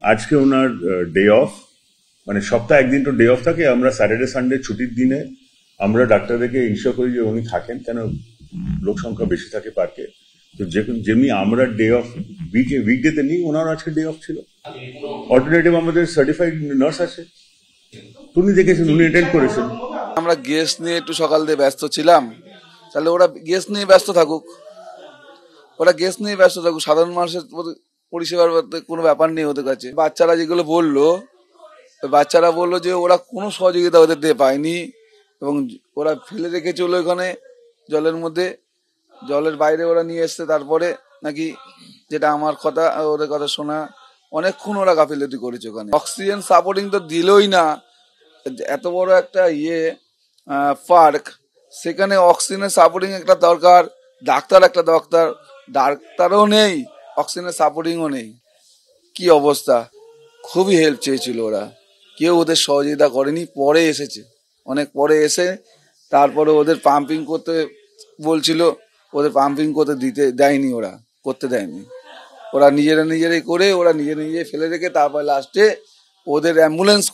আজকে ওনার day of, মানে সপ্তাহে একদিন তো ডে অফ থাকে। আমরা স্যাটারডে সানডে ছুটির দিনে আমরা ডাক্তারদেরকে ইনশিওর করি যে উনি থাকেন, কেন লোক সংখ্যা বেশি থাকে পার্কে। তো যেমনি আমরা ডে অফ উইকডেতে নিই, ওনারও আজকে ডে অফ ছিল। অল্টারনেটিভ আমাদের সার্টিফাইড নার্স আছে, উনি দেখেছেন, উনি অ্যাটেন্ড করেছেন। আমরা গেস্ট নিয়ে একটু সকাল দিয়ে ব্যস্ত ছিলাম, তাহলে ওরা গেস্ট নিয়ে ব্যস্ত থাকুক, সাধারণ মানুষের পরিষেবার কোনো ব্যাপার নেই ওদের কাছে। বাচ্চারা যেগুলো বললো, বাচ্চারা বললো যে ওরা কোনো সহযোগিতা ওদের দিয়ে পায়নি এবং ওরা ফেলে রেখে চলো এখানে জলের মধ্যে, জলের বাইরে ওরা নিয়ে এসছে। তারপরে নাকি, যেটা আমার কথা, ওদের কথা শোনা, অনেকক্ষণ ওরা গাফিলতি করেছে ওখানে। অক্সিজেন সাপোর্টিং তো দিলই না, এত বড় একটা পার্ক, সেখানে অক্সিজেনের সাপোর্টিং একটা দরকার, একটা ডাক্তারও নেই, অক্সিজেনের সাপোর্টিংও নেই। কি অবস্থা! খুবই হেল্প চেয়েছিল ওরা, কেউ ওদের সহযোগিতা করেনি। পরে এসেছে, অনেক পরে এসে তারপরে ওদের পাম্পিং করতে বলছিল, ওদের পাম্পিং করতে দেয়নি, করতে দেয়নি। ওরা নিজেরাই করে, ওরা নিজে ফেলে রেখে তারপর লাস্টে ওদের অ্যাম্বুলেন্স